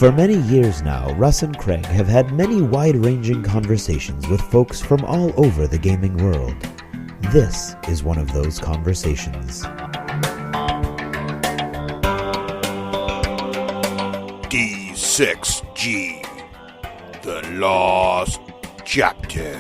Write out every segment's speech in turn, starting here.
For many years now, Russ and Craig have had many wide-ranging conversations with folks from all over the gaming world. This is one of those conversations. D6G, the Lost Chapter.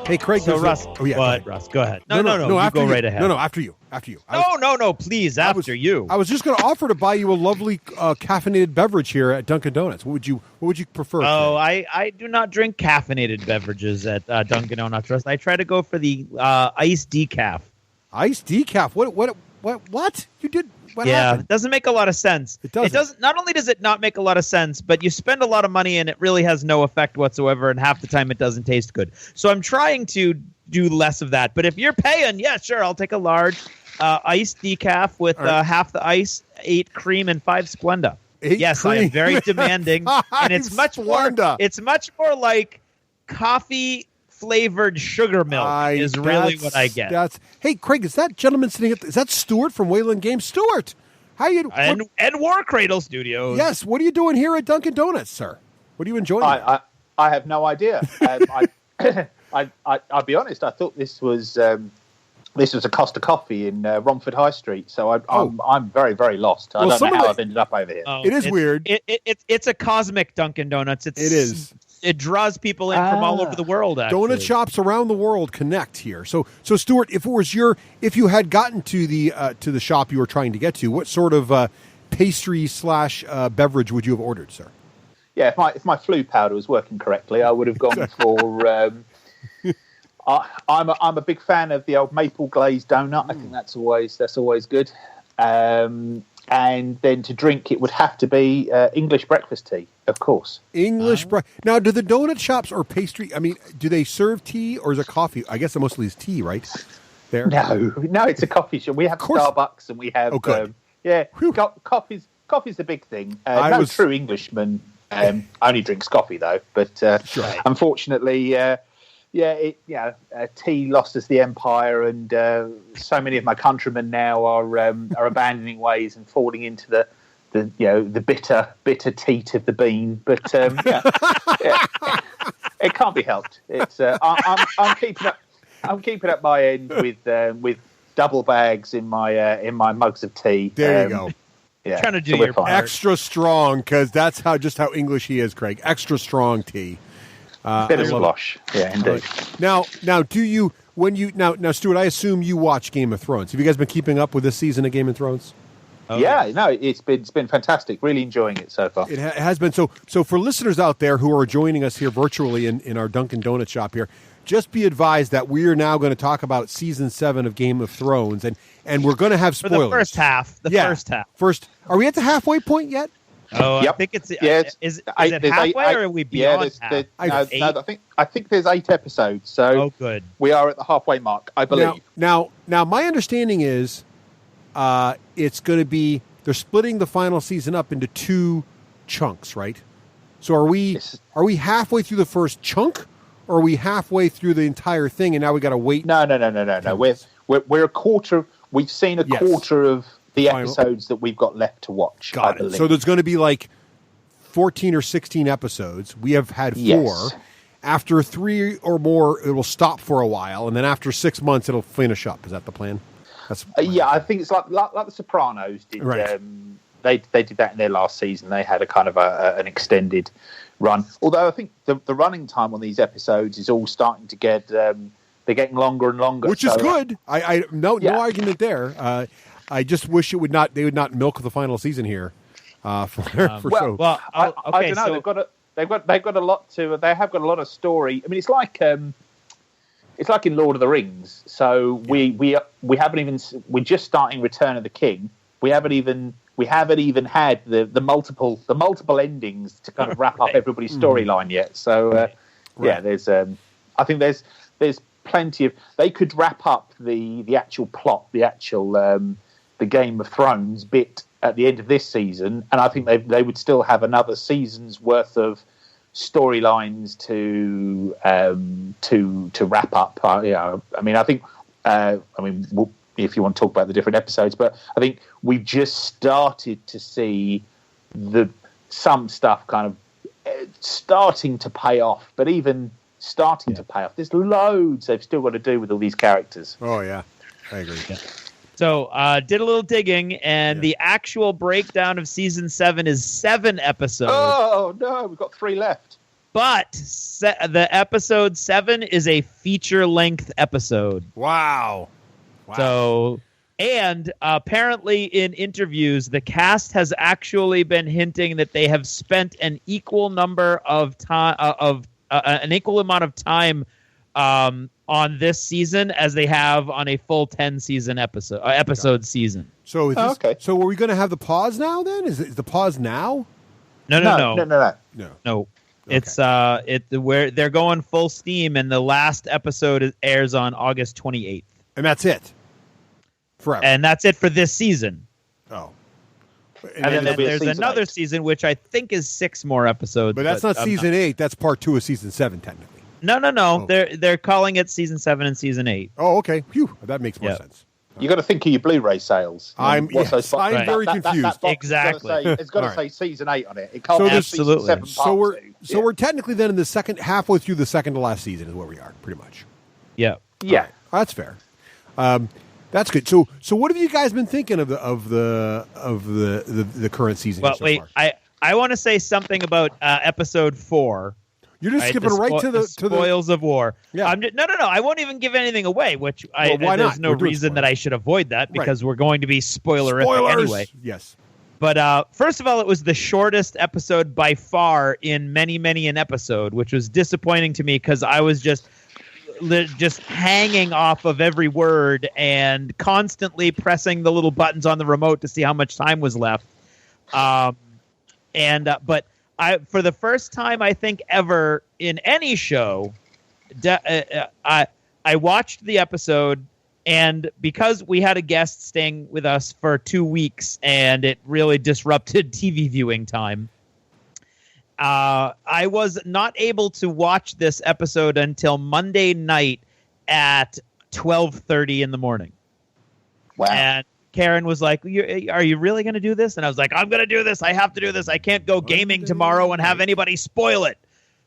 Hey, Craig. So, Russ, go ahead. Russ, go ahead. No, you go right ahead. No, after you. No, please, after you. I was just going to offer to buy you a lovely caffeinated beverage here at Dunkin' Donuts. What would you prefer? Oh, I do not drink caffeinated beverages at Dunkin' Donuts. Russ. I try to go for the iced decaf. Iced decaf? What? You did? What happened? It doesn't make a lot of sense. It doesn't. Not only does it not make a lot of sense, but you spend a lot of money and it really has no effect whatsoever, and half the time it doesn't taste good. So I'm trying to do less of that. But if you're paying, yeah, sure, I'll take a large iced decaf with half the ice, 8 cream, and 5 Splenda. Yes, I am very demanding, and it's much more like coffee flavored sugar milk is really what I get. Hey, Craig, is that gentleman sitting is that Stuart from Wayland Games? Stuart, how you? And Warcradle Studios. Yes. What are you doing here at Dunkin' Donuts, sir? What are you enjoying? I have no idea. I'll be honest. I thought this was a Costa Coffee in Romford High Street. So I'm very, very lost. I don't know how I've ended up over here. It is weird. It's a cosmic Dunkin' Donuts. It is. It draws people in from all over the world. Actually. Donut shops around the world connect here. So Stuart, if you had gotten to the shop you were trying to get to, what sort of pastry / beverage would you have ordered, sir? Yeah, if my flu powder was working correctly, I would have gone for. I'm a big fan of the old maple glazed donut. I think that's always good. And then to drink, it would have to be English breakfast tea, of course. Now, do the donut shops or pastry? I mean, do they serve tea or is it coffee? I guess it mostly is tea, right? There. No, it's a coffee shop. We have Starbucks and we have. Coffee's the big thing. True Englishman only drinks coffee though, but unfortunately. Tea lost us the empire, and so many of my countrymen now are abandoning ways and falling into the bitter teat of the bean. But it can't be helped. It's I'm keeping up my end with double bags in my mugs of tea. There you go. Yeah, trying to do your part. Extra strong, because that's how English he is, Craig. Extra strong tea. Bit of slosh, yeah, indeed. Now, Stuart, I assume you watch Game of Thrones. Have you guys been keeping up with this season of Game of Thrones? It's been fantastic. Really enjoying it so far. It has been. So for listeners out there who are joining us here virtually in our Dunkin' Donut shop here, just be advised that we are now going to talk about season 7 of Game of Thrones, and we're going to have spoilers. For the first half. First half. Are we at the halfway point yet? Oh, yep. I think it's. Is it halfway, or are we beyond half? I think there's 8 episodes, so good. We are at the halfway mark, I believe. Now, my understanding is, it's going to be they're splitting the final season up into 2 chunks, right? So are we halfway through the first chunk, or are we halfway through the entire thing, and now we got to wait? No. We're a quarter. We've seen a quarter of the episodes that we've got left to watch. Got it. So there's going to be like 14 or 16 episodes. We have had 4. Yes. After 3 or more, it will stop for a while, and then after 6 months, it'll finish up. Is that the plan? I think it's like The Sopranos did. Right. They did that in their last season. They had a kind of an extended run. Although I think the running time on these episodes is all starting to get they're getting longer and longer, which is good. No argument there. I just wish they would not milk the final season here. I don't know. They have got a lot of story. I mean, it's like in Lord of the Rings. So we haven't even. We're just starting Return of the King. We haven't even had the multiple endings to kind of wrap up everybody's storyline yet. So there's I think there's plenty of. They could wrap up the actual plot, the Game of Thrones bit at the end of this season, and I think they would still have another season's worth of storylines to wrap up. I think if you want to talk about the different episodes. But I think we've just started to see some stuff kind of starting to pay off, but even starting to pay off. There's loads they've still got to do with all these characters. Oh, yeah. I agree. Yeah. So did a little digging, and the actual breakdown of Season 7 is 7 episodes. Oh, no, we've got 3 left. But the episode 7 is a feature-length episode. Wow. So, and apparently in interviews, the cast has actually been hinting that they have spent an equal number of time an equal amount of time on this season as they have on a full 10-season episode season. So is this, So are we going to have the pause now? Then is the pause now? No. Okay. It's where they're going full steam, and the last episode airs on August 28th. And that's it. Forever. And that's it for this season. Oh. And then there's another season, which I think is 6 more episodes. But that's not season 8. That's part 2 of season 7, technically. No. Oh. They're calling it season 7 and season 8. Oh, okay. Phew. That makes more sense. You got to think of your Blu-ray sales. I'm very confused. Exactly. It's got to say season 8 on it. It can't have season 7 part 2. So we're technically then in the halfway through the second to last season is where we are, pretty much. Yeah. Yeah. Right. That's fair. That's good. So what have you guys been thinking of the current season? Well, so wait. far? I want to say something about episode 4. You're just skipping right to the spoils of war. Yeah. No. I won't even give anything away. Which why there's not? no reason that I should avoid that because we're going to be spoilerific anyway. Yes. But first of all, it was the shortest episode by far in many an episode, which was disappointing to me because I was just hanging off of every word and constantly pressing the little buttons on the remote to see how much time was left. But for the first time, I think ever in any show, I watched the episode, and because we had a guest staying with us for 2 weeks, and it really disrupted TV viewing time, I was not able to watch this episode until Monday night at 12:30 in the morning. Wow. And Karen was like, are you really going to do this? And I was like, I'm going to do this. I have to do this. I can't go gaming tomorrow and have anybody spoil it.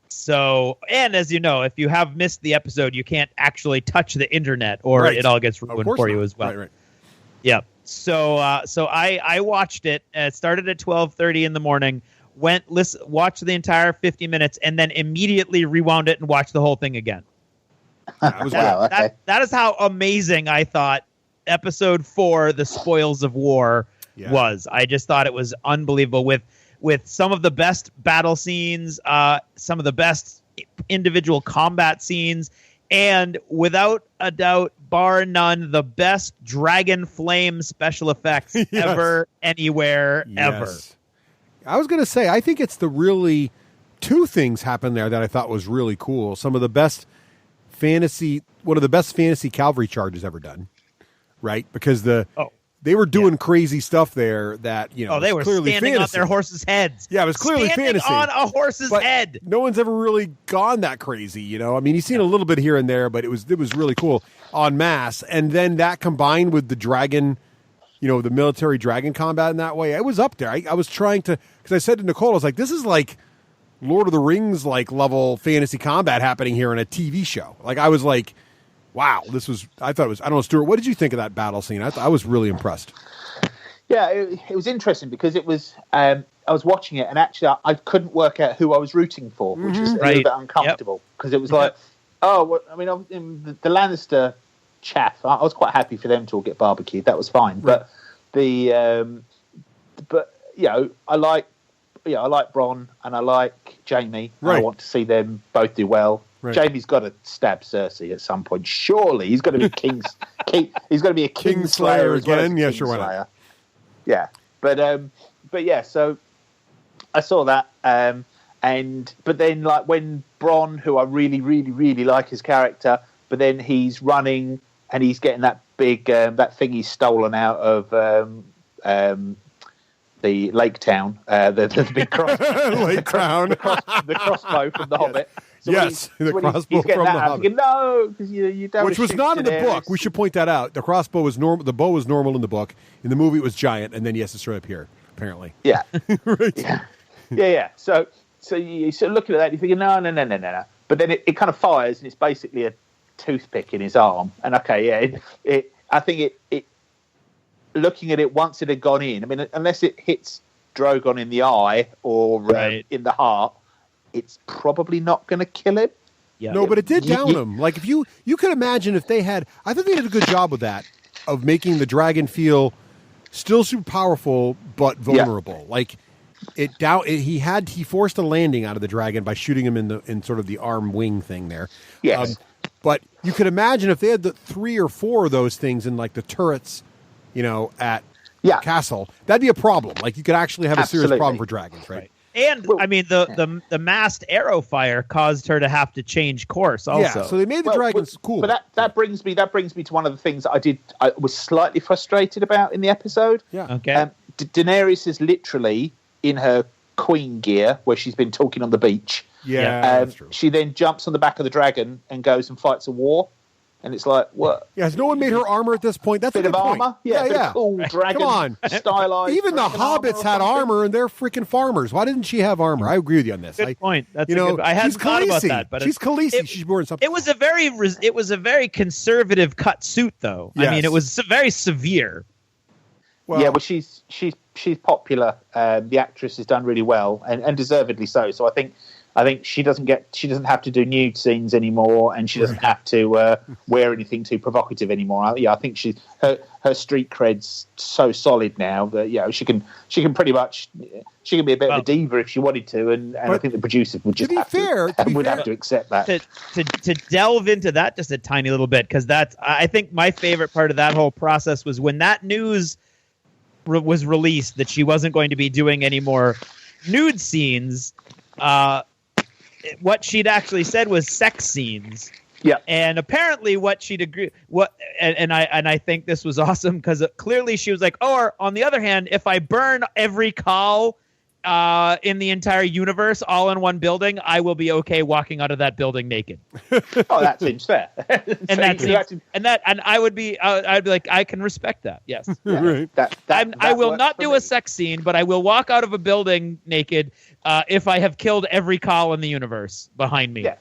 So, and as you know, if you have missed the episode, you can't actually touch the internet or it all gets ruined for you as well. Right. Yeah. So I watched it. It started at 12:30 in the morning. Watched the entire 50 minutes, and then immediately rewound it and watched the whole thing again. That is how amazing I thought episode 4, The Spoils of War, was. I just thought it was unbelievable with some of the best battle scenes, some of the best individual combat scenes, and without a doubt, bar none, the best dragon flame special effects ever, anywhere, ever. I was going to say, I think it's two things happened there that I thought was really cool. One of the best fantasy cavalry charges ever done, right? Because they were doing crazy stuff there that, they were clearly standing fantasy. on their horses' heads. Yeah, it was clearly standing fantasy. on a horse's head. No one's ever really gone that crazy, I mean, you've seen a little bit here and there, but it was really cool en masse. And then that combined with the dragon, the military dragon combat in that way, it was up there. I was trying to, because I said to Nicole, I was like, this is like Lord of the Rings level fantasy combat happening here in a TV show. Like, I was like, wow, I thought it was, I don't know, Stuart, what did you think of that battle scene? I was really impressed. Yeah, it was interesting because it was, I was watching it and actually I couldn't work out who I was rooting for, which was a little bit uncomfortable because it was like, the Lannister chaff, I was quite happy for them to all get barbecued. That was fine. Right. But I like Bronn and I like Jaime. Right. I want to see them both do well. Right. Jaime's got to stab Cersei at some point. Surely he's going to be he's going to be a Kingslayer again. Well, sure, why not? Yeah, but yeah. So I saw that, but then when Bronn, who I really, really, really like his character, but then he's running and he's getting that big that thing he's stolen out of the Lake Town, the big cross, Lake Town, the crossbow from the Hobbit. So the crossbow from the Hobbit. Thinking, no, because you don't. Which was not in the book. We should point that out. The crossbow was normal. The bow was normal in the book. In the movie, it was giant, and then yes, it's right up here. Apparently. Yeah. Right. Yeah. So you sort of looking at that, you're thinking, no. But then it kind of fires, and it's basically a toothpick in his arm. And okay, I think it looking at it once it had gone in. I mean, unless it hits Drogon in the eye or in the heart, it's probably not going to kill him. Yeah. No, but it did down him. Like if you could imagine if they had, I think they did a good job with that, of making the dragon feel still super powerful but vulnerable. Yeah. Like he forced a landing out of the dragon by shooting him in sort of the arm wing thing there. Yes. But you could imagine if they had the 3 or 4 of those things in like the turrets, at the castle, that'd be a problem. Like you could actually have a serious problem for dragons, right? And I mean, the massed arrow fire caused her to have to change course. Also, yeah. So they made the dragons cool. But that brings me to one of the things that I was slightly frustrated about in the episode. Yeah. Okay. Daenerys is literally in her queen gear, where she's been talking on the beach. Yeah, that's true. She then jumps on the back of the dragon and goes and fights a war. And it's like, what? Yeah, has no one made her armor at this point? That's a bit of point. armor. Yeah. Cool dragon. Come on, stylized. Even the hobbits had armor, and they're freaking farmers. Why didn't she have armor? I agree with you on this. Good point. That's I hadn't thought about that, but she's Khaleesi. She's born something. It was a very conservative cut suit, though. Yes. I mean, it was very severe. Well, yeah, well, she's popular. The actress has done really well, and deservedly so. So I think she doesn't have to do nude scenes anymore, and she doesn't have to wear anything too provocative anymore. I think her street cred's so solid now that she can pretty much be a bit of a diva if she wanted to, and I think the producers would just have to accept that. To delve into that just a tiny little bit, because I think my favorite part of that whole process was when that news was released that she wasn't going to be doing any more nude scenes. What she'd actually said was sex scenes. Yeah. And apparently what she'd agree and I think this was awesome, because clearly she was like, or on the other hand, if I burn every cow in the entire universe all in one building, I will be okay walking out of that building naked. Oh, that seems fair. and I would be I'd be like, I can respect that. Yes. Right. I will not do a sex scene, but I will walk out of a building naked if I have killed every cow in the universe behind me. Yeah.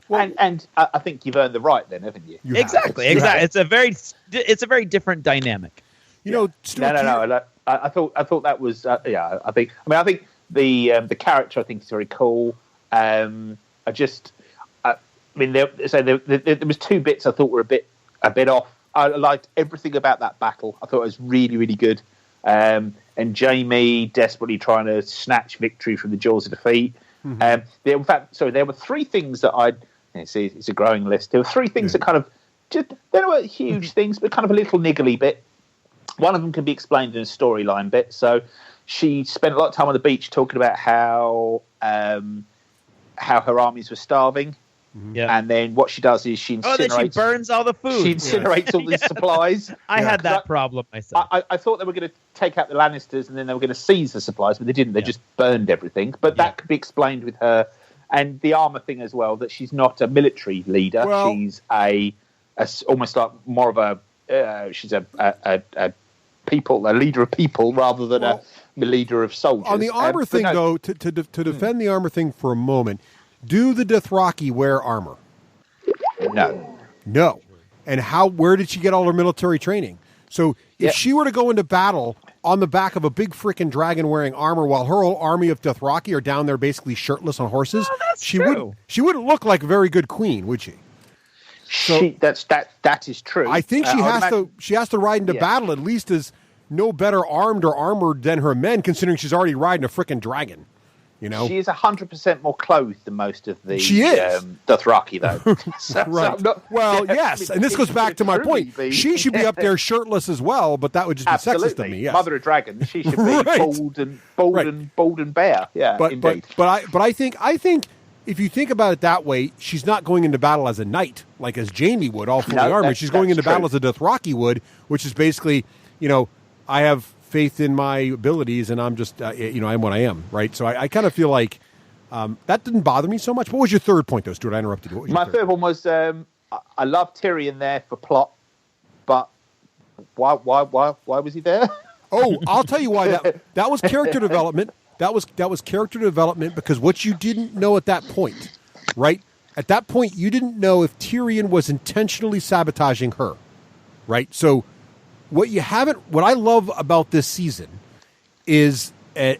Well, and I think you've earned the right then, haven't you? Exactly. It's a very different dynamic. Stuart, no. I thought that was I think the character I think is very cool. There was 2 bits I thought were a bit off. I liked everything about that battle. I thought it was really, really good. And Jaime desperately trying to snatch victory from the jaws of defeat. Mm-hmm. There were 3 things that it's a growing list. There were 3 things that kind of they weren't huge things, but kind of a little niggly bit. One of them can be explained in a storyline bit. So she spent a lot of time on the beach talking about how her armies were starving. Yeah. And then what she does is she incinerates. Then she burns all the food. She incinerates all the supplies. I had that problem myself. I thought they were going to take out the Lannisters and then they were going to seize the supplies, but they didn't. They just burned everything. But that could be explained with her. And the armor thing as well, that she's not a military leader. Well, she's almost like more of a she's a leader of people rather than a leader of soldiers. On the armor thing, though, to defend the armor thing for a moment, do the Dothraki wear armor? No. And where did she get all her military training? So if she were to go into battle on the back of a big freaking dragon wearing armor while her whole army of Dothraki are down there basically shirtless on horses, she wouldn't look like a very good queen, would she? So, that is true. I think she has to ride into battle at least as no better armed or armored than her men, considering she's already riding a freaking dragon. She is 100% more clothed than most of the Dothraki, though. Right. Yes, and this goes back to my point. She should be up there shirtless as well, but that would just be sexist to me. Yes. Mother of dragons, she should be bald and bare. Yeah, indeed. But I think if you think about it that way, she's not going into battle as a knight, like as Jaime would, all fully armored. She's going into battle as a Dothraki would, which is basically, I have faith in my abilities, and I'm just I'm what I am, right? So I kind of feel like that didn't bother me so much. What was your third point, though, Stuart? I interrupted you. My third one was I love Tyrion there for plot, but why was he there? Oh, I'll tell you why. That was character development. That was character development because what you didn't know at that point, right? At that point, you didn't know if Tyrion was intentionally sabotaging her, right? So what I love about this season is that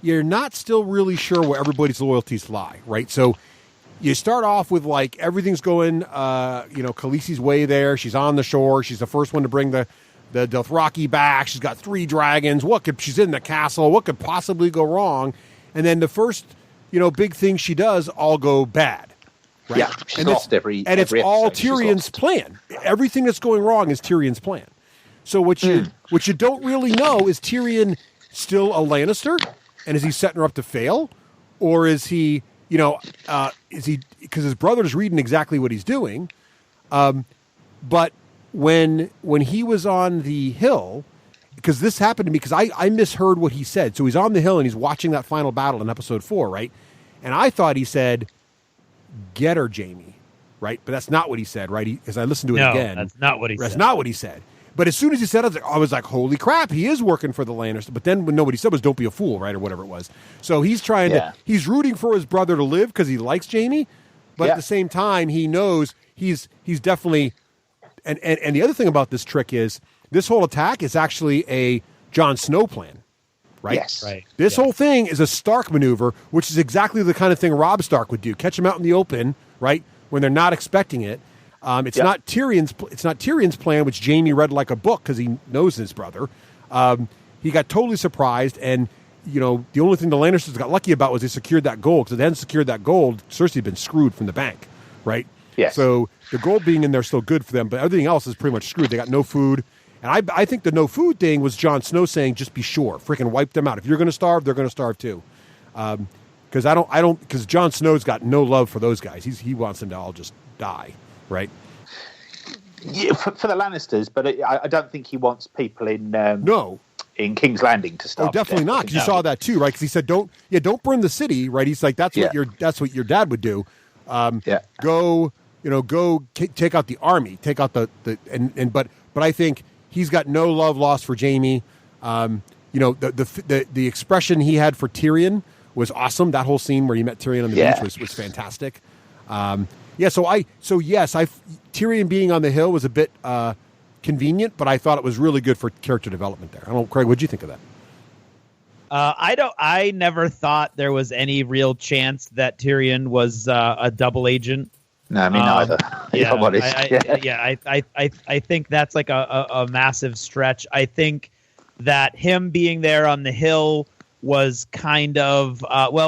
you're not still really sure where everybody's loyalties lie, right? So you start off with like everything's going, Khaleesi's way there. She's on the shore. She's the first one to bring the Dothraki back. She's got 3 dragons. She's in the castle. What could possibly go wrong? And then the first, big thing she does all go bad. Right? Yeah, she's lost every episode. All Tyrion's plan. Everything that's going wrong is Tyrion's plan. So what you don't really know is Tyrion still a Lannister, and is he setting her up to fail, or is he, because his brother's reading exactly what he's doing, but when he was on the hill, because this happened to me, because I misheard what he said. So he's on the hill and he's watching that final battle in episode 4, right? And I thought he said, "Get her, Jaime," right? But that's not what he said, right? As I listened to it again, that's not what he said. That's not what he said. But as soon as he said it, I was like, holy crap, he is working for the Lannisters. But then when nobody said was, don't be a fool, right? Or whatever it was. So he's he's rooting for his brother to live because he likes Jaime. But at the same time, he knows he's definitely, and the other thing about this trick is this whole attack is actually a Jon Snow plan, right? Yes. Right. This whole thing is a Stark maneuver, which is exactly the kind of thing Robb Stark would do. Catch him out in the open, right? When they're not expecting it. It's not Tyrion's plan, which Jaime read like a book because he knows his brother. He got totally surprised, and the only thing the Lannisters got lucky about was they secured that gold. Because if they hadn't secured that gold, Cersei had been screwed from the bank, right? Yes. So the gold being in there is still good for them, but everything else is pretty much screwed. They got no food, and I think the no food thing was Jon Snow saying, "Just be sure, freaking wipe them out. If you're going to starve, they're going to starve too." Because Jon Snow's got no love for those guys. He wants them to all just die. Right. Yeah, for the Lannisters, but I don't think he wants people in King's Landing to starve. Oh, definitely not. Because you saw that too, right? Because he said, "Don't burn the city." Right? He's like, "That's what your dad would do." Go, take out the army, take out but I think he's got no love lost for Jaime. The expression he had for Tyrion was awesome. That whole scene where he met Tyrion on the beach was fantastic. Tyrion being on the hill was a bit convenient, but I thought it was really good for character development there. I don't know, Craig, what'd you think of that? I never thought there was any real chance that Tyrion was a double agent. No, me neither. I think that's like a massive stretch. I think that him being there on the hill was kind of,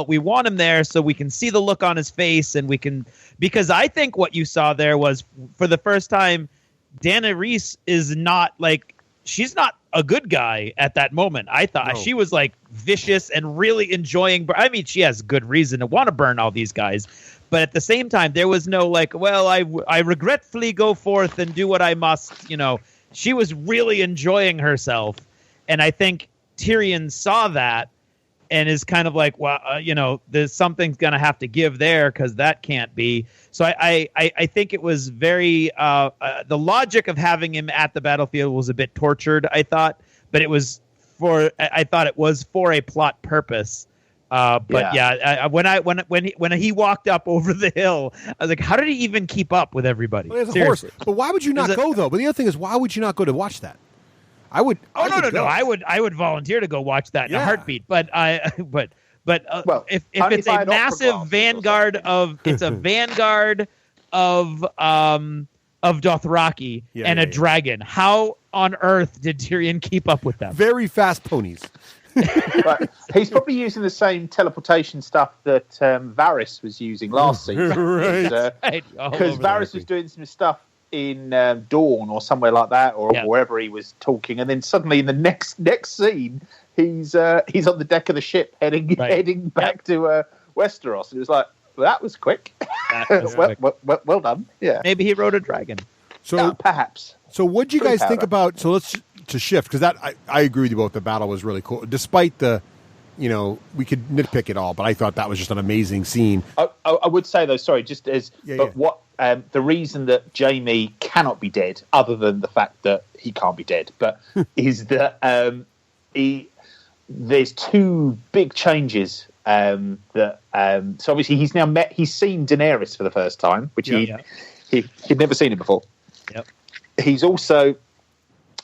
we want him there so we can see the look on his face, and because I think what you saw there was, for the first time, Daenerys is not she's not a good guy at that moment. I thought she was like vicious and really enjoying. I mean, she has good reason to want to burn all these guys. But at the same time, there was no I regretfully go forth and do what I must. She was really enjoying herself. And I think Tyrion saw that and is kind of like, there's something's going to have to give there because that can't be. So I think it was very the logic of having him at the battlefield was a bit tortured, I thought, but it was for a plot purpose. When he walked up over the hill, I was like, how did he even keep up with everybody? Well, there's a horse. But why would you not go though? But the other thing is, why would you not go to watch that? I would. Oh no! I would volunteer to go watch that in a heartbeat. But if it's a massive vanguard of Dothraki and a dragon, how on earth did Tyrion keep up with them? Very fast ponies. Right. He's probably using the same teleportation stuff that Varys was using last season. Right. Because Varys was doing some stuff in Dawn or somewhere like that, or wherever he was talking, and then suddenly in the next scene, he's on the deck of the ship heading back to Westeros. It was like, well, that was quick. Well done. Yeah. Maybe he rode a dragon. So perhaps. So what do you guys think about? So to shift, because that I agree with you both. The battle was really cool, despite the, we could nitpick it all, but I thought that was just an amazing scene. I would say though, sorry, just as what the reason that Jamie cannot be dead, other than the fact that he can't be dead, but is that there's two big changes. So obviously he's seen Daenerys for the first time, which he'd never seen it before. Yep.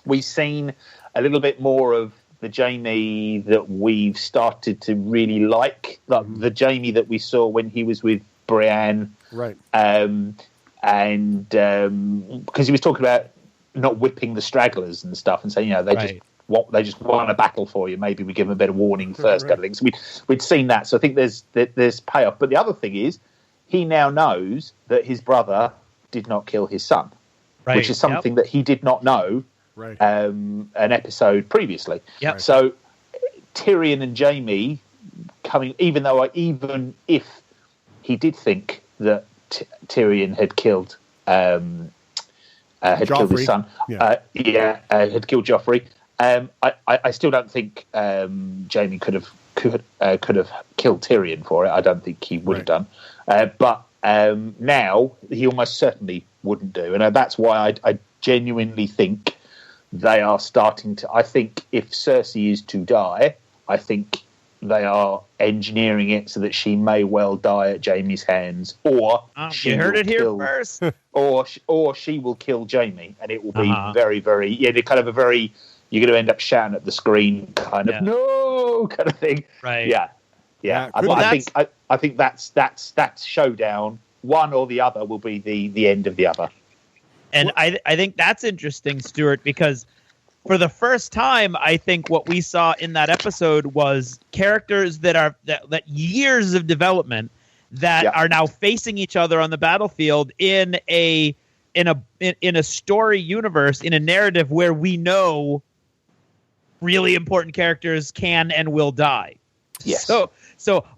We've seen a little bit more of the Jamie that we've started to really like the Jamie that we saw when he was with Brienne, right? And because he was talking about not whipping the stragglers and stuff, and saying they just won a battle for you. Maybe we give them a bit of warning first, kind of thing. So we'd seen that. So I think there's payoff. But the other thing is, he now knows that his brother did not kill his son, which is something that he did not know. Right. An episode previously. Yep. So Tyrion and Jamie coming, even if he did think that Tyrion had killed killed his son, had killed Joffrey. I still don't think Jamie could have killed Tyrion for it. I don't think he would have done. But now he almost certainly wouldn't do, and that's why I genuinely think they are starting to. I think if Cersei is to die, I think they are engineering it so that she may well die at Jaime's hands, or she heard it here first, or she will kill Jaime, and it will be very, very kind of a very. You're going to end up shouting at the screen, kind of no kind of thing, right? Yeah. I think that's showdown. One or the other will be the end of the other. And I think that's interesting, Stuart, because for the first time, I think what we saw in that episode was characters that years of development that are now facing each other on the battlefield in a story universe, in a narrative where we know really important characters can and will die. Yes. So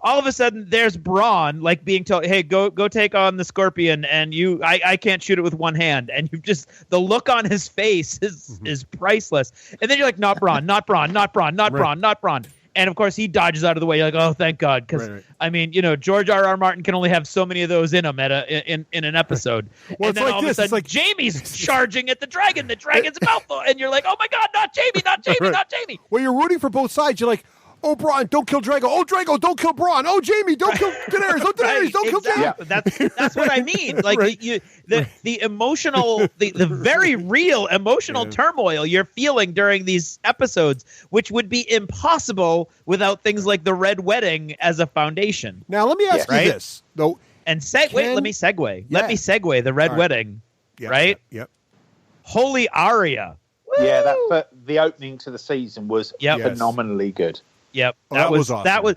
all of a sudden, there's Bronn being told, "Hey, go take on the Scorpion," and I can't shoot it with one hand, and the look on his face is priceless. And then you're like, "Not Bronn, not Bronn, not Bronn, not Bronn, not Bronn." And of course, he dodges out of the way. You're like, "Oh, thank God," because I mean, George R.R. Martin can only have so many of those in him in an episode. Well, and then all of a sudden, Jaime's charging at the dragon. The dragon's a mouthful, and you're like, "Oh my God, not Jaime, not Jaime, not Jaime." Well, you're rooting for both sides. You're like, "Oh, Bronn, don't kill Drago. Oh, Drago, don't kill Bronn. Oh, Jaime, don't kill Daenerys. Oh, Daenerys, don't kill Jaime." Yeah. That's what I mean. Like the emotional, the very real emotional turmoil you're feeling during these episodes, which would be impossible without things like the Red Wedding as a foundation. Now, let me ask you this, though. And let me segue. Let me segue the Red Wedding, right? Yep. Holy aria. Woo! Yeah, the opening to the season was phenomenally good. Yep, that was awesome. That was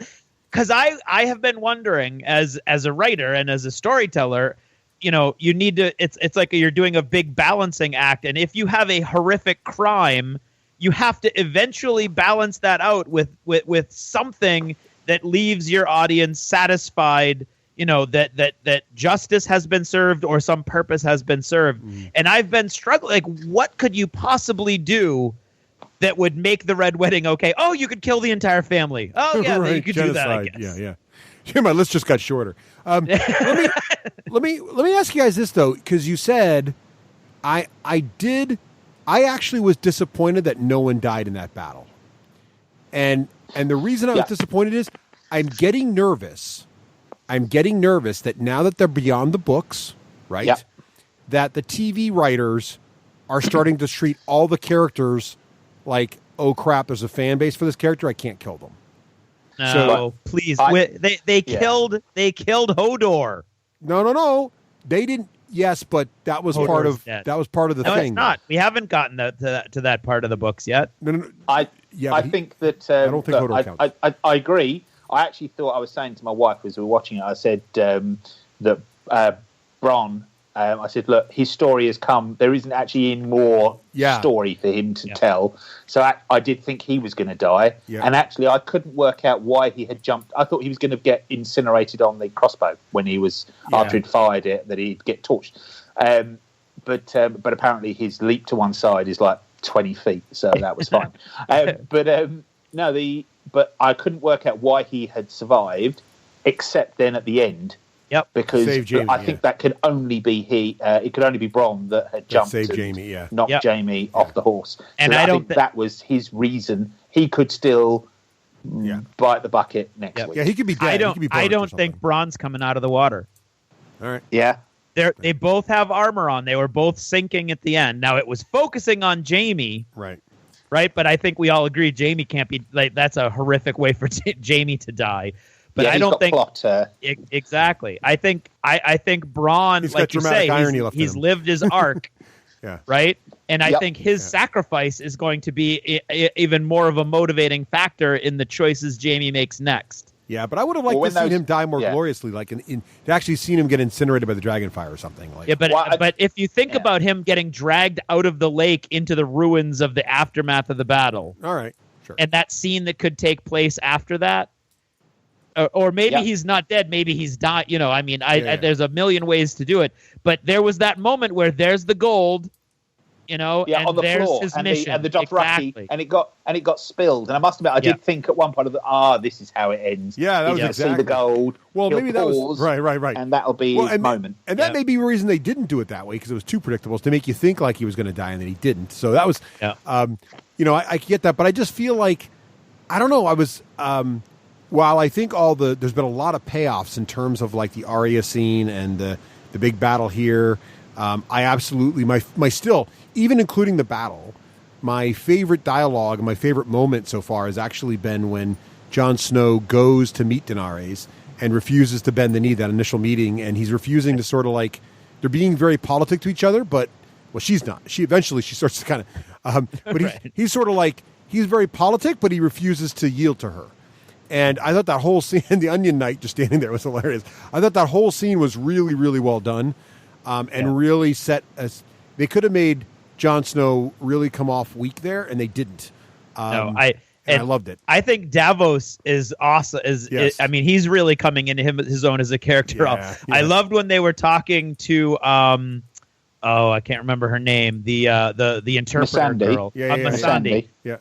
because I have been wondering as a writer and as a storyteller, you need to. It's like you're doing a big balancing act, and if you have a horrific crime, you have to eventually balance that out with something that leaves your audience satisfied. That justice has been served or some purpose has been served, and I've been struggling. Like, what could you possibly do that would make the Red Wedding okay? Oh, you could kill the entire family. Oh, yeah, you could genocide. Do that, I guess. Yeah, my list just got shorter. Let me ask you guys this, though, because you said I actually was disappointed that no one died in that battle. And the reason I was disappointed is I'm getting nervous that now that they're beyond the books, right, that the TV writers are starting to treat all the characters like, oh crap, there's a fan base for this character, I can't kill them. No, please. They killed Hodor. No. They didn't. Yes, but that was part of the thing. No, it's not. We haven't gotten to that part of the books yet. No. I think that I don't think Hodor counts. I agree. I actually thought, I was saying to my wife as we were watching it, I said that Bronn, I said, look, his story has come. There isn't actually any more story for him to tell. So I did think he was going to die. Yeah. And actually, I couldn't work out why he had jumped. I thought he was going to get incinerated on the crossbow when he was, after he'd fired it, that he'd get torched. But apparently his leap to one side is like 20 feet, so that was fine. But I couldn't work out why he had survived, except then at the end. Yep. Because I think that could only be it could only be Bronn that had jumped saved and Jamie, knocked Jamie off the horse. And I think that was his reason. He could still bite the bucket next week. Yeah, he could be dead. I don't think Bronn's coming out of the water. All right. Yeah. They both have armor on. They were both sinking at the end. Now, it was focusing on Jamie. Right. But I think we all agree Jamie can't be that's a horrific way for Jamie to die. But I don't think exactly. I think Bronn, like you say, he's lived his arc. Yeah. Right. And I think his sacrifice is going to be even more of a motivating factor in the choices Jamie makes next. Yeah, but I would have liked to see him die more gloriously, like to actually seen him get incinerated by the dragonfire or something. Like. Yeah, but if you think about him getting dragged out of the lake into the ruins of the aftermath of the battle, all right, sure, and that scene that could take place after that, or maybe he's not dead, maybe he's died. You know, I mean, there's a million ways to do it, but there was that moment where there's the gold. You know, and on the there's floor, his and mission. the Dothraki, and it got spilled. And I must admit, I did think at one point of this is how it ends. Yeah, that was exactly. See the gold. Well, maybe that was right, and that'll be his moment. And that may be the reason they didn't do it that way because it was too predictable to make you think like he was going to die and then he didn't. So that was, I get that, but I just feel like I don't know. I was while I think there's been a lot of payoffs in terms of like the Arya scene and the big battle here. I absolutely my still. Even including the battle, my favorite dialogue, my favorite moment so far has actually been when Jon Snow goes to meet Daenerys and refuses to bend the knee, that initial meeting, and he's refusing to sort of like, they're being very politic to each other, but, well, she's not. She starts to kind of, but he's sort of like, he's very politic, but he refuses to yield to her. And I thought that whole scene, the Onion Knight just standing there was hilarious. I thought that whole scene was really, really well done and really set us, they could have made Jon Snow really come off weak there, and they didn't. I loved it. I think Davos is awesome. I mean, he's really coming into his own as a character. Yeah. I loved when they were talking to I can't remember her name. The interpreter girl, Missandei. Yeah.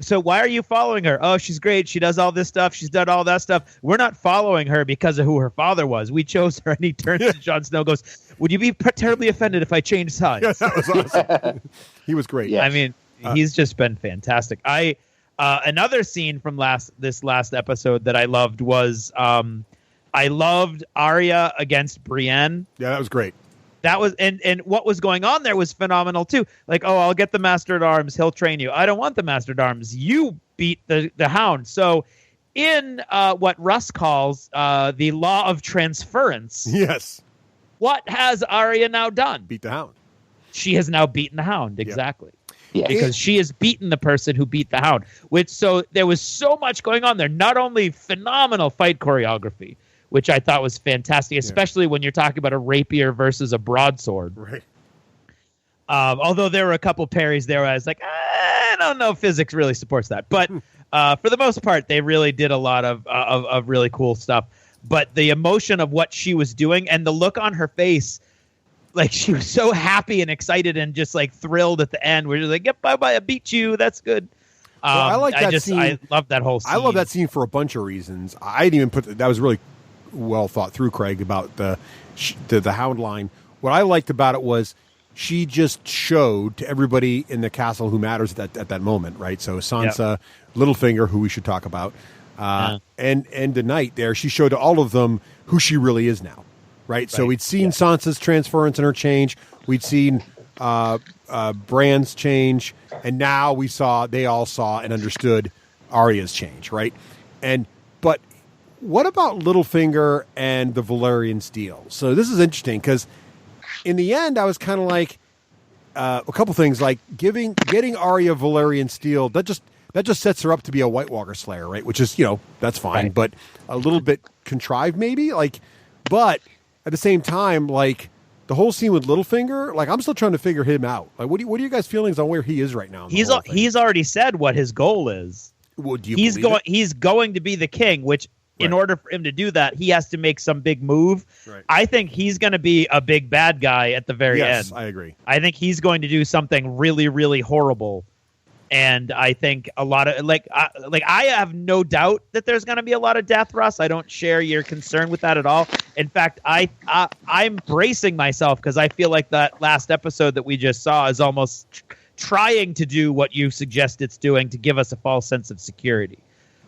So why are you following her? Oh, she's great. She does all this stuff. She's done all that stuff. We're not following her because of who her father was. We chose her. And he turns to Jon Snow and goes, would you be terribly offended if I changed sides? Yeah, that was awesome. He was great. Yes. I mean, he's just been fantastic. Another scene from this last episode that I loved was I loved Arya against Brienne. Yeah, that was great. That was and what was going on there was phenomenal too. Like, I'll get the Master at Arms. He'll train you. I don't want the Master at Arms. You beat the Hound. So, in what Russ calls the law of transference. Yes. What has Arya now done? Beat the Hound. She has now beaten the Hound. Exactly. Yeah. Because she has beaten the person who beat the Hound. So there was so much going on there. Not only phenomenal fight choreography, which I thought was fantastic, especially when you're talking about a rapier versus a broadsword. Right. Although there were a couple parries there where I was like, I don't know if physics really supports that. But for the most part, they really did a lot of really cool stuff. But the emotion of what she was doing and the look on her face, like she was so happy and excited and just like thrilled at the end. We're just like, yep, bye-bye, I beat you. That's good. I like that scene. I love that whole scene. I love that scene for a bunch of reasons. I didn't even that was really well thought through, Craig, about the Hound line. What I liked about it was she just showed to everybody in the castle who matters at that moment, right? So Sansa, Littlefinger, who we should talk about, and the knight there, she showed to all of them who she really is now, right? So we'd seen Sansa's transference and her change. We'd seen Bran's change, and now they all saw and understood Arya's change, right? But what about Littlefinger and the Valyrian steel? So this is interesting because in the end, I was kind of like a couple things, like getting Arya Valyrian steel. That just sets her up to be a White Walker Slayer, right? Which is, that's fine, but a little bit contrived maybe. But at the same time, like the whole scene with Littlefinger, like I'm still trying to figure him out. Like, what are you guys' feelings on where he is right now? He's already said what his goal is. Well, do you he's going to be the king, which in order for him to do that, he has to make some big move. Right. I think he's going to be a big bad guy at the very end. Yes, I agree. I think he's going to do something really, really horrible. And I think a lot of I have no doubt that there's going to be a lot of death, Russ. I don't share your concern with that at all. In fact, I'm bracing myself because I feel like that last episode that we just saw is almost trying to do what you suggest it's doing to give us a false sense of security.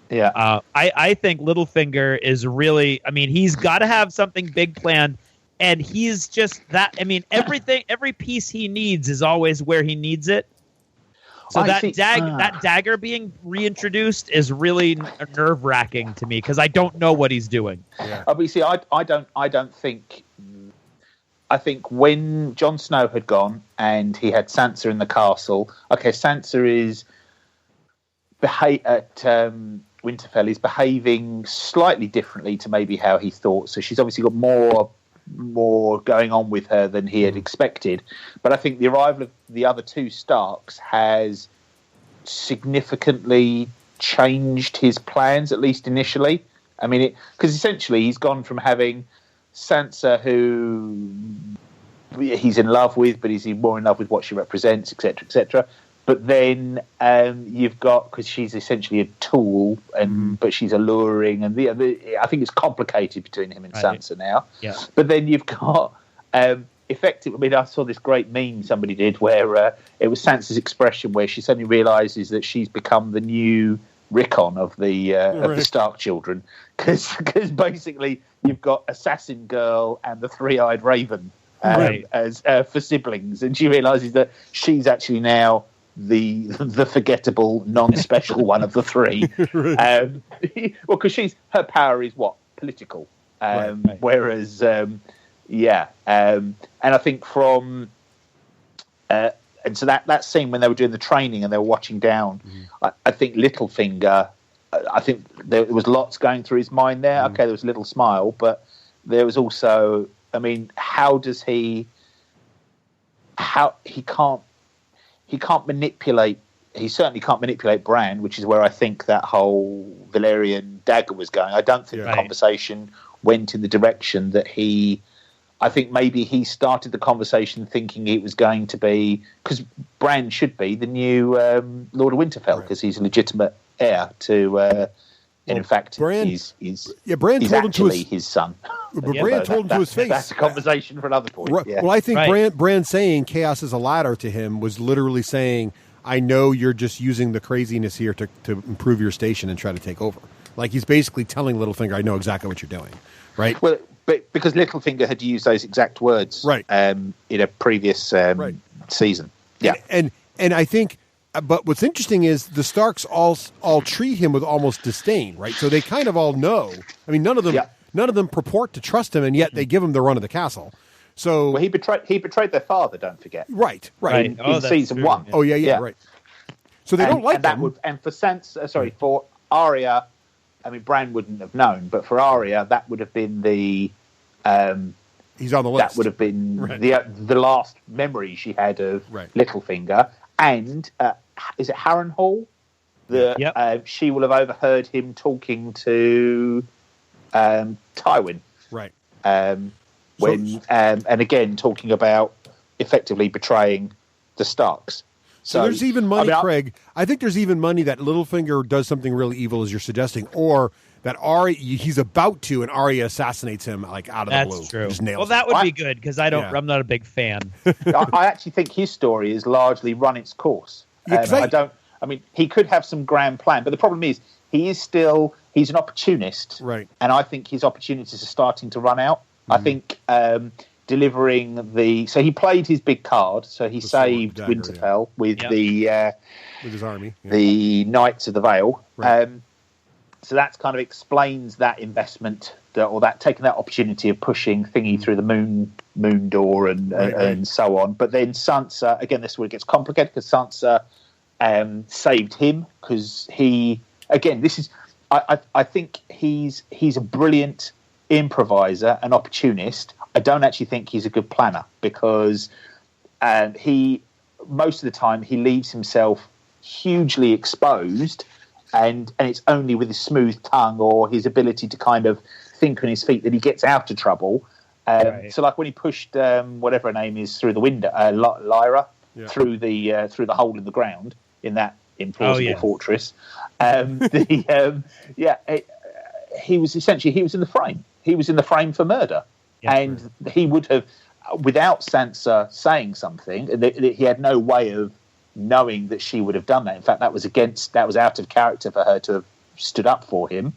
Yeah. I think Littlefinger is really, I mean, he's got to have something big planned, and he's just that. I mean, every piece he needs is always where he needs it. So that dagger being reintroduced is really nerve-wracking to me because I don't know what he's doing. Yeah. But you see, I don't think. I think when Jon Snow had gone and he had Sansa in the castle. Okay, Sansa is at Winterfell is behaving slightly differently to maybe how he thought. So she's obviously got more going on with her than he had expected. But I think the arrival of the other two Starks has significantly changed his plans, at least initially. I mean, because essentially he's gone from having Sansa, who he's in love with, but he's more in love with what she represents, etc., etc. But then you've got, because she's essentially a tool, but she's alluring, and I think it's complicated between him and Sansa now. Yeah. But then you've got effectively. I mean, I saw this great meme somebody did where it was Sansa's expression where she suddenly realises that she's become the new Rickon of the Stark children, because basically you've got Assassin Girl and the Three-Eyed Raven as for siblings, and she realises that she's actually now the forgettable, non-special one of the three. Well, because her power is political, whereas and I think from and so that scene when they were doing the training and they were watching down, I think Littlefinger, I think there was lots going through his mind there. Okay, there was a little smile, but there was also, I mean, how he can't manipulate. He certainly can't manipulate Bran, which is where I think that whole Valyrian dagger was going. I don't think the conversation went in the direction that I think maybe he started the conversation thinking it was going to be, because Bran should be the new Lord of Winterfell, because he's a legitimate heir to. And in fact, Bran he's Bran told him to his son. But Bran told him to his face. That's a conversation for another point. Right. Yeah. Well, I think Bran saying chaos is a ladder to him was literally saying, I know you're just using the craziness here to improve your station and try to take over. Like, he's basically telling Littlefinger, I know exactly what you're doing. Right? Well, but because Littlefinger had used those exact words in a previous season. Yeah. And I think, but what's interesting is the Starks all treat him with almost disdain, right? So they kind of all know. I mean, none of them purport to trust him, and yet they give him the run of the castle. So he betrayed their father. Don't forget. Right. In season 1. Oh yeah, right. So they don't like him. And for Sansa, for Arya, I mean, Bran wouldn't have known, but for Arya, that would have been the. He's on the list. That would have been the last memory she had of Littlefinger. And is it Harrenhal? She will have overheard him talking to Tywin. Right. And again talking about effectively betraying the Starks. So there's even money, Craig. I think there's even money that Littlefinger does something really evil, as you're suggesting, or that Arya, he's about to, and Arya assassinates him out of the blue. That's true. Well, that would be good because I'm not a big fan. I actually think his story is largely run its course. I mean, he could have some grand plan, but the problem is he's an opportunist, right? And I think his opportunities are starting to run out. I think delivering so he played his big card, so he saved Winterfell with his army, the Knights of the Vale. Right. So that kind of explains that investment, or that taking that opportunity of pushing Thingy through the moon door and so on. But then Sansa, again, this is where it gets complicated because Sansa saved him because I think he's a brilliant improviser, an opportunist. I don't actually think he's a good planner because most of the time he leaves himself hugely exposed and it's only with his smooth tongue or his ability to kind of think on his feet that he gets out of trouble. So, like when he pushed whatever her name is through the window, Lyra, through the hole in the ground in that implausible fortress. He was in the frame. He was in the frame for murder, and he would have, without Sansa saying something, he had no way of knowing that she would have done that. In fact, that was out of character for her to have stood up for him.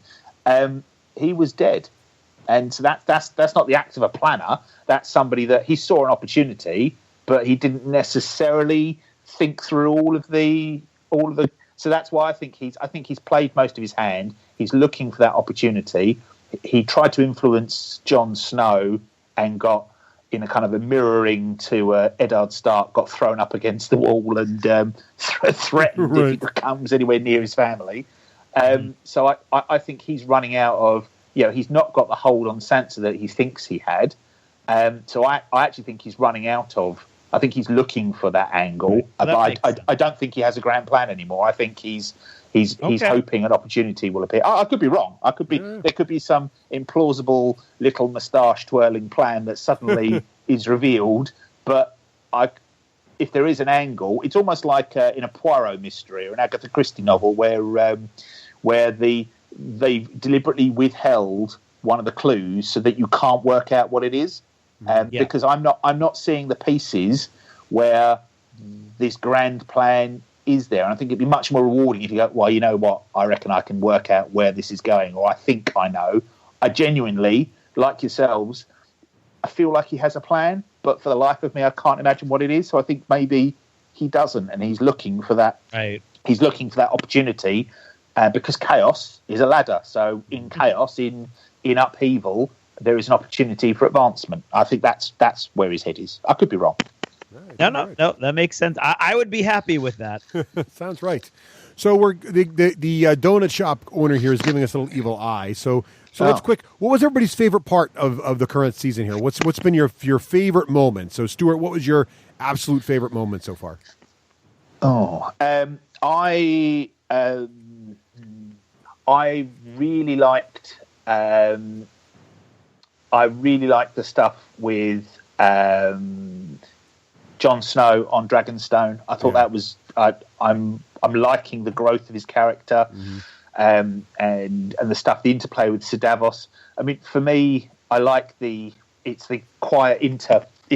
He was dead. And so that's not the act of a planner. That's somebody that he saw an opportunity, but he didn't necessarily think through all of the. So that's why I think he's played most of his hand. He's looking for that opportunity. He tried to influence Jon Snow and got in a kind of a mirroring to Eddard Stark, got thrown up against the wall and threatened if he comes anywhere near his family. So I think he's running out of. He's not got the hold on Sansa that he thinks he had. So I actually think he's running out of. I think he's looking for that angle. But I don't think he has a grand plan anymore. I think he's hoping an opportunity will appear. I could be wrong. There could be some implausible little moustache twirling plan that suddenly is revealed. But if there is an angle, it's almost like in a Poirot mystery or an Agatha Christie novel where they've deliberately withheld one of the clues so that you can't work out what it is. Because I'm not seeing the pieces where this grand plan is there. And I think it'd be much more rewarding if you go, well, you know what, I reckon I can work out where this is going, or I think I know. I genuinely, like yourselves, I feel like he has a plan, but for the life of me, I can't imagine what it is. So I think maybe he doesn't, and he's looking for that. Right. He's looking for that opportunity, because chaos is a ladder. So in chaos, in upheaval, there is an opportunity for advancement. I think that's where his head is. I could be wrong. No, that makes sense. I would be happy with that. Sounds right. So we're the donut shop owner here is giving us a little evil eye. So let's quick. What was everybody's favorite part of the current season here? What's been your favorite moment? So Stuart, what was your absolute favorite moment so far? I really liked. I really liked the stuff with Jon Snow on Dragonstone. I thought that was. I'm liking the growth of his character, and the stuff, the interplay with Sir Davos. I mean, for me, I like it's the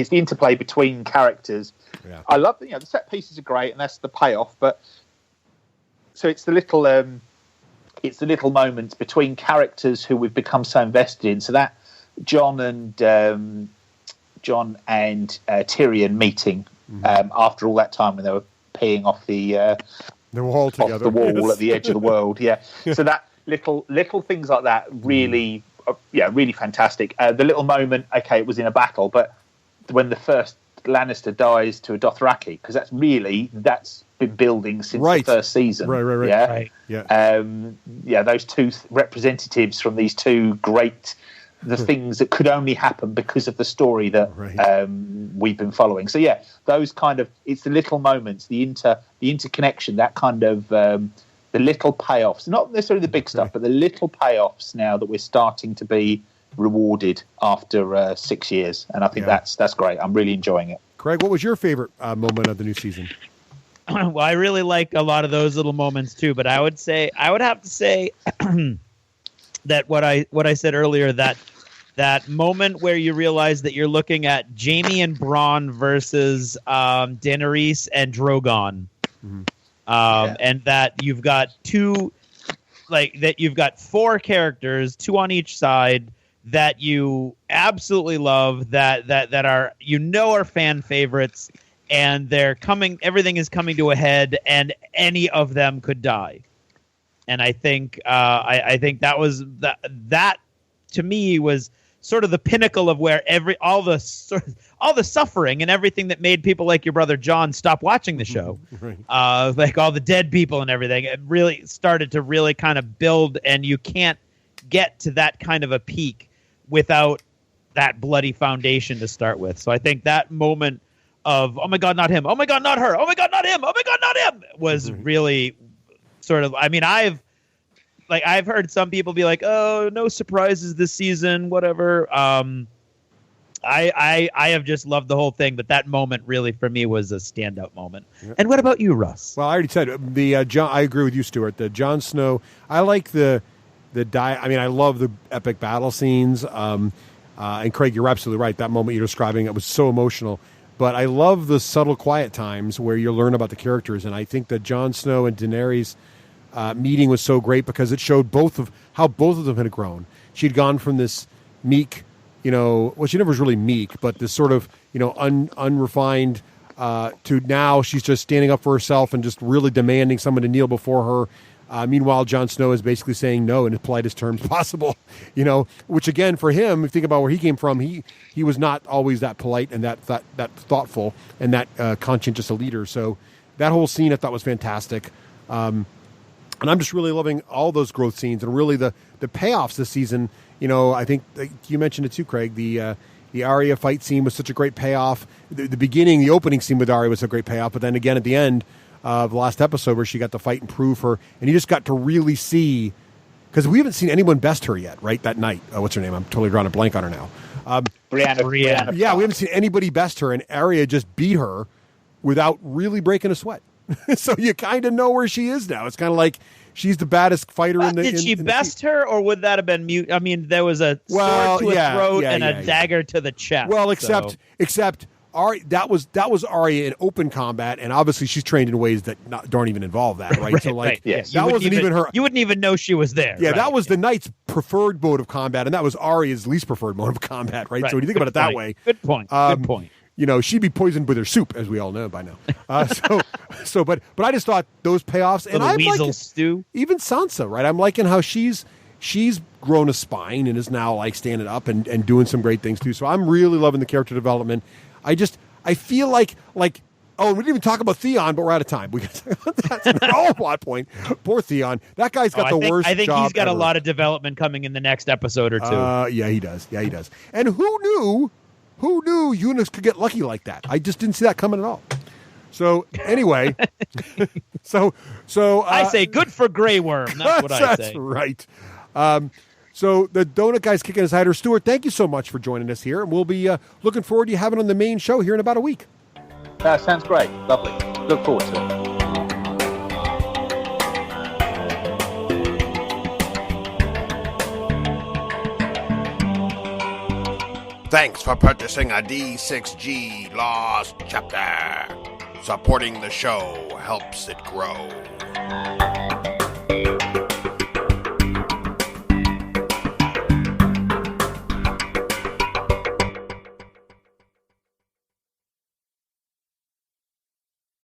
interplay between characters. Yeah. I love the set pieces are great, and that's the payoff. But so it's the little moments between characters who we've become so invested in. So that. John and Tyrion meeting after all that time when they were peeing off the wall together, off the wall at the edge of the world. Yeah, so that little things like that really, really fantastic. The little moment, okay, it was in a battle, but when the first Lannister dies to a Dothraki, because that's been building since the first season. Right. Yeah. Those two representatives from these two great. The things that could only happen because of the story that we've been following. So those kind of it's the little moments, the interconnection, that kind of the little payoffs, not necessarily the big stuff, but the little payoffs now that we're starting to be rewarded after 6 years, and I think that's great. I'm really enjoying it. Craig, what was your favorite moment of the new season? Well, I really like a lot of those little moments too, but I would have to say. That what I said earlier, that moment where you realize that you're looking at Jaime and Bronn versus Daenerys and Drogon, and that you've got you've got four characters, two on each side that you absolutely love, that are are fan favorites, and everything is coming to a head, and any of them could die. And I think that was that to me was sort of the pinnacle of where all the suffering and everything that made people like your brother John stop watching the show, like all the dead people and everything, it really started to really kind of build. And you can't get to that kind of a peak without that bloody foundation to start with. So I think that moment of, oh my God, not him. Oh my God, not her. Oh my God, not him. Oh my God, not him was really sort of, I mean, I've like I've heard some people be like, "Oh, no surprises this season, whatever." I have just loved the whole thing, but that moment really for me was a standout moment. Yep. And what about you, Russ? Well, I already said the John. I agree with you, Stuart. The Jon Snow. I like I love the epic battle scenes. And Craig, you're absolutely right. That moment you're describing, it was so emotional. But I love the subtle, quiet times where you learn about the characters. And I think that Jon Snow and Daenerys meeting was so great because it showed how both of them had grown. She'd gone from this meek, she never was really meek, but this sort of, unrefined to now she's just standing up for herself and just really demanding someone to kneel before her. Meanwhile, Jon Snow is basically saying no in the politest terms possible, which again, for him, if you think about where he came from, he was not always that polite and that thoughtful and that conscientious a leader. So that whole scene I thought was fantastic. And I'm just really loving all those growth scenes and really the payoffs this season. I think you mentioned it too, Craig. The Arya fight scene was such a great payoff. The opening scene with Arya was a great payoff. But then again, at the end of the last episode where she got to fight and prove her, and you just got to really see, because we haven't seen anyone best her yet, right? That night. What's her name? I'm totally drawing a blank on her now. Brianna. Yeah, we haven't seen anybody best her, and Arya just beat her without really breaking a sweat. So you kind of know where she is now. It's kind of like she's the baddest fighter in the. Did she best her, or would that have been mute? I mean, there was a sword to a throat and a dagger to the chest. Well, except Arya, that was Arya in open combat, and obviously she's trained in ways that don't even involve that, right? So that wasn't even her. You wouldn't even know she was there. Yeah, that was the knight's preferred mode of combat, and that was Arya's least preferred mode of combat, right? So when you think about it that way, good point. Good point. She'd be poisoned with her soup, as we all know by now. But I just thought those payoffs, and I'm liking stew. Even Sansa, right? I'm liking how she's grown a spine and is now like standing up and doing some great things too. So I'm really loving the character development. I feel like we didn't even talk about Theon, but we're out of time. That's an whole plot point. Poor Theon. That guy's got worst. I think job he's got ever. a lot of development coming in the next episode or two. Yeah, he does. And who knew Eunice could get lucky like that? I just didn't see that coming at all. So anyway, so I say good for Grey Worm. That's what I say. That's right. So the Donut Guy's kicking his hider. Stuart, thank you so much for joining us here, and we'll be looking forward to you having on the main show here in about a week. That sounds great. Lovely. Look forward to it. Thanks for purchasing a D6G Lost Chapter. Supporting the show helps it grow.